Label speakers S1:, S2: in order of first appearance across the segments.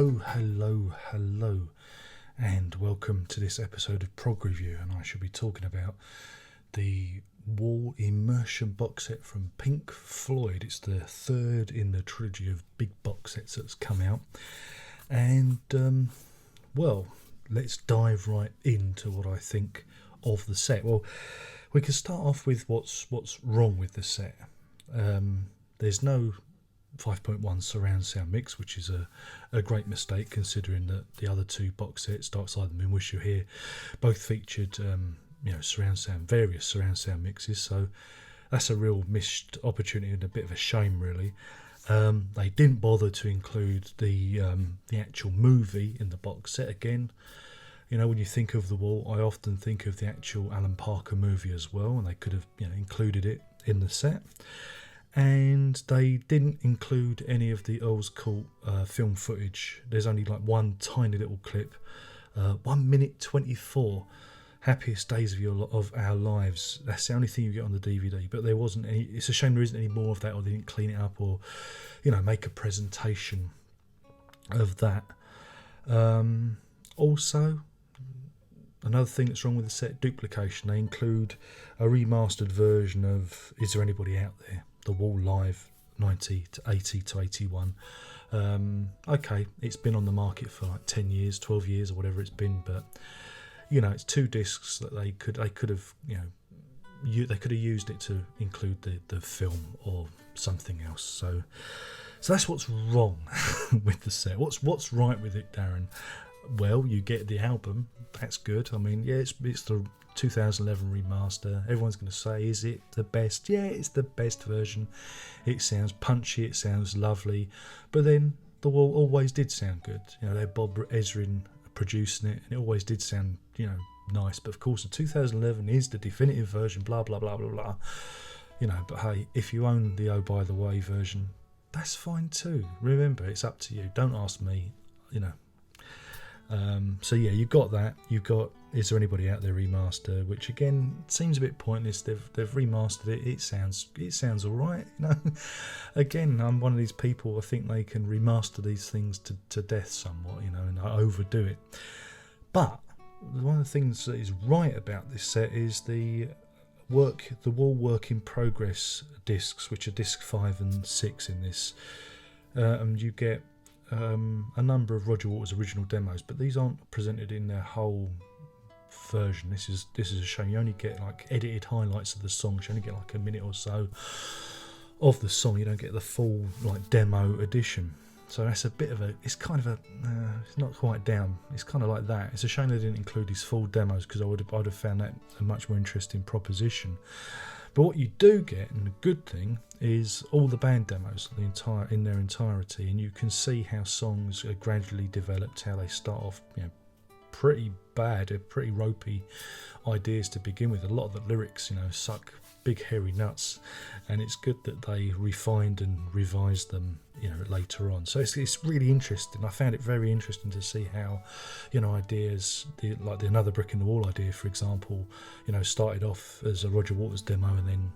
S1: Hello, and welcome to this episode of Prog Review. And I shall be talking about the Wall Immersion box set from Pink Floyd. It's the third in the trilogy of big box sets that's come out. And, well, let's dive right into what I think of the set. Well, we can start off with what's wrong with the set. There's no 5.1 surround sound mix, which is a great mistake considering that the other two box sets, Dark Side of the Moon, Wish You Were Here, both featured surround sound, various surround sound mixes. So that's a real missed opportunity and a bit of a shame, really. They didn't bother to include the actual movie in the box set again. You know, when you think of The Wall, I often think of the actual Alan Parker movie as well, and they could have included it in the set. And they didn't include any of the Earl's Court film footage. There's only like one tiny little clip, 1 minute 24, Happiest Days of Our Lives. That's the only thing you get on the DVD, but there wasn't any. It's a shame there isn't any more of that, or they didn't clean it up, or make a presentation of that. Also, another thing that's wrong with the set, duplication. They include a remastered version of Is There Anybody Out There? The Wall Live 90 to 80 to 81. Okay, it's been on the market for like 10 years, 12 years, or whatever it's been, but it's two discs that they could have they could have used it to include the film or something else. So that's what's wrong with the set. What's right with it, Darren? Well, you get the album. That's good. I mean, yeah, it's the 2011 remaster. Everyone's going to say, is it the best? Yeah, it's the best version. It sounds punchy, it sounds lovely, but then The Wall always did sound good. They had Bob Ezrin producing it, and it always did sound nice. But of course the 2011 is the definitive version, blah blah blah blah blah. But hey, if you own the Oh By The Way version, that's fine too. Remember, it's up to you. Don't ask me. So yeah, you've got that. You've got Is There Anybody Out There remaster, which again seems a bit pointless. They've remastered it. It sounds all right. Again, I'm one of these people. I think they can remaster these things to death somewhat, and overdo it. But one of the things that is right about this set is the Wall work in progress discs, which are disc 5 and 6 in this. You get a number of Roger Waters' original demos, but these aren't presented in their whole version. This is a shame. You only get like edited highlights of the songs. You only get like a minute or so of the song. You don't get the full like demo edition. So that's it's not quite down. It's kind of like that. It's a shame they didn't include his full demos, because I'd have found that a much more interesting proposition. But what you do get, and the good thing, is all the band demos in their entirety, and you can see how songs are gradually developed, how they start off pretty bad, pretty ropey ideas to begin with. A lot of the lyrics suck big hairy nuts, and it's good that they refined and revised them later on. So it's really interesting. I found it very interesting to see how ideas like the Another Brick in the Wall idea, for example, started off as a Roger Waters demo, and then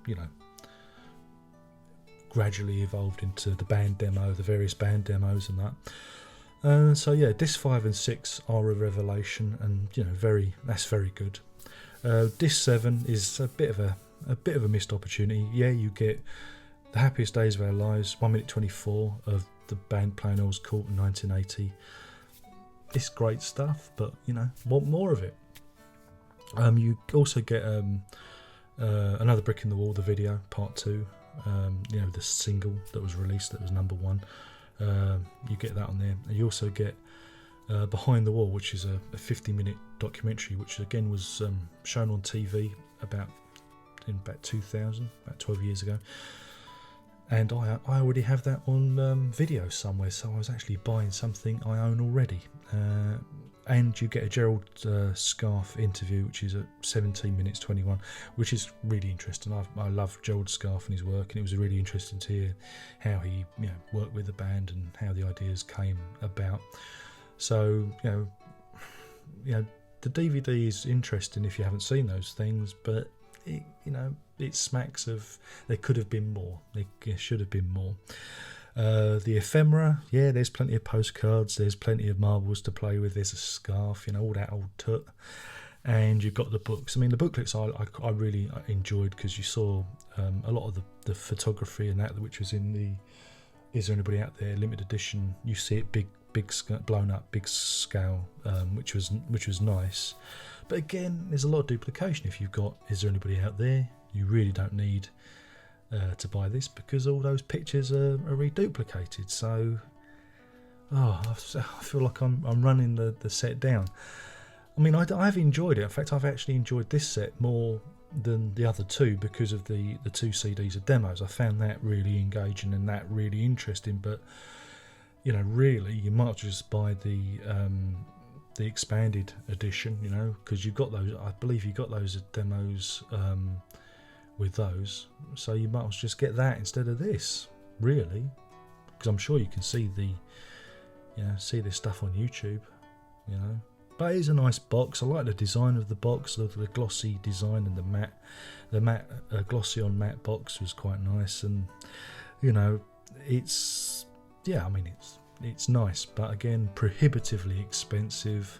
S1: gradually evolved into the band demo, the various band demos and that. So yeah, disc 5 and 6 are a revelation, and that's very good. Disc 7 is a bit of a missed opportunity. Yeah, you get the Happiest Days of Our Lives, 1 minute 24 of the band playing Earl's Court in 1980. It's great stuff, but want more of it. You also get Another Brick in the Wall, the video, part 2. The single that was released that was number 1. You get that on there. And you also get Behind the Wall, which is a 50-minute documentary, which again was shown on TV in about 2000, about 12 years ago. And I already have that on video somewhere, so I was actually buying something I own already. And you get a Gerald Scarfe interview, which is at 17 minutes 21, which is really interesting. I love Gerald Scarfe and his work, and it was really interesting to hear how he worked with the band and how the ideas came about. So the DVD is interesting if you haven't seen those things, but it smacks of there could have been more. There should have been more. The ephemera, yeah, there's plenty of postcards, there's plenty of marbles to play with, there's a scarf, all that old tut. And you've got the books. I mean, the booklets I really enjoyed, because you saw a lot of the photography and that, which was in the Is There Anybody Out There limited edition. You see it big blown up, big scale, which was nice. But again, there's a lot of duplication. If you've got Is There Anybody Out There, you really don't need to buy this, because all those pictures are reduplicated. So, I feel like I'm running the set down. I mean, I've enjoyed it. In fact, I've actually enjoyed this set more than the other two, because of the 2 CDs of demos. I found that really engaging and that really interesting. But really, you might just buy the expanded edition, because you've got those. I believe you got those demos with those, so you might as well just get that instead of this, really, because I'm sure you can see see this stuff on YouTube, But it is a nice box. I like the design of the box, the glossy design, and the matte glossy on matte box was quite nice. And it's it's nice, but again, prohibitively expensive.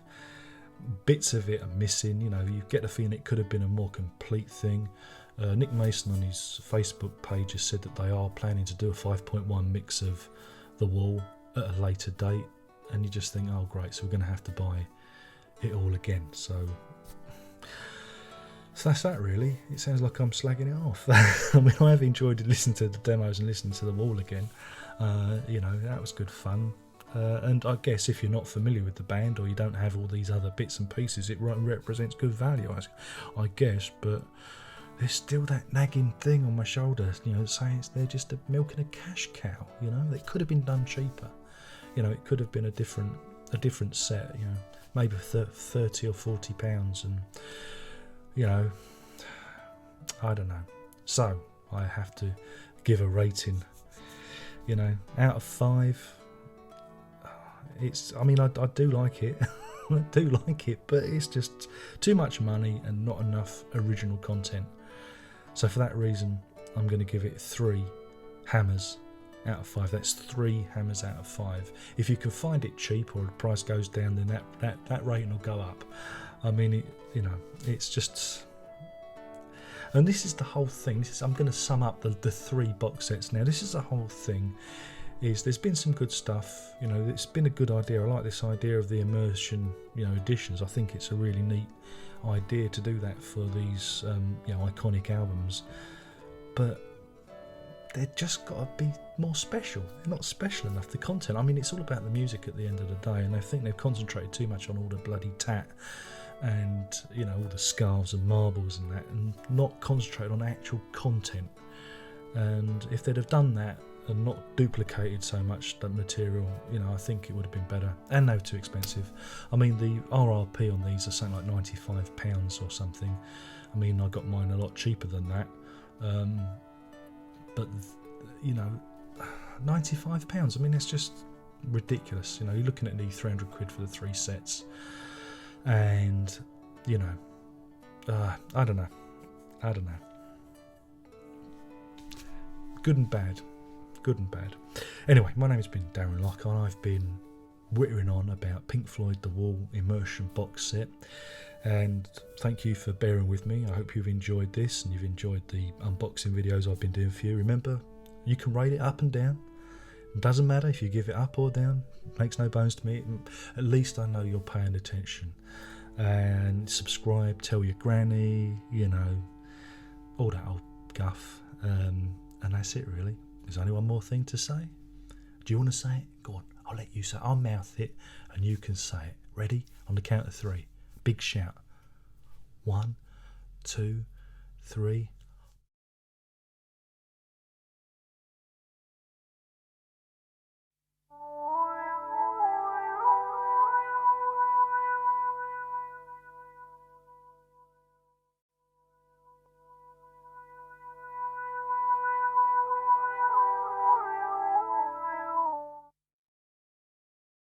S1: Bits of it are missing. You get the feeling it could have been a more complete thing. Nick Mason on his Facebook page has said that they are planning to do a 5.1 mix of The Wall at a later date, and you just think, oh great, so we're going to have to buy it all again. So that's that, really. It sounds like I'm slagging it off. I mean, I have enjoyed listening to the demos and listening to The Wall again. That was good fun. And I guess if you're not familiar with the band, or you don't have all these other bits and pieces, it represents good value, I guess. But there's still that nagging thing on my shoulder, saying they're just milking a cash cow. It could have been done cheaper. It could have been a different set. Maybe £30 or £40, and I don't know. So I have to give a rating. Out of 5. I do like it. I do like it, but it's just too much money and not enough original content. So for that reason, I'm going to give it 3 hammers out of 5. That's 3 hammers out of 5. If you can find it cheap, or the price goes down, then that rating will go up. I mean, it's just. And this is the whole thing. I'm going to sum up the 3 box sets now. This is the whole thing. There's been some good stuff. It's been a good idea. I like this idea of the Immersion, editions. I think it's a really neat idea to do that for these, iconic albums. But they've just got to be more special. They're not special enough. The content, it's all about the music at the end of the day, and I think they've concentrated too much on all the bloody tat and all the scarves and marbles and that, and not concentrated on actual content. And if they'd have done that and not duplicated so much that material, I think it would have been better. And no, too expensive. The RRP on these are something like £95 or something. I got mine a lot cheaper than that. But £95. That's just ridiculous. You're looking at nearly £300 for the 3 sets. And I don't know. Good and bad. Anyway, my name's been Darren Lockhart. I've been whittering on about Pink Floyd The Wall Immersion box set, and thank you for bearing with me. I hope you've enjoyed this and you've enjoyed the unboxing videos I've been doing for you. Remember, you can rate it up and down. It doesn't matter if you give it up or down. It makes no bones to me. At least I know you're paying attention. And subscribe, tell your granny, all that old guff. And that's it, really. There's only one more thing to say. Do you want to say it? Go on, I'll let you say it. I'll mouth it and you can say it. Ready? On the count of 3. Big shout. 1, 2, 3.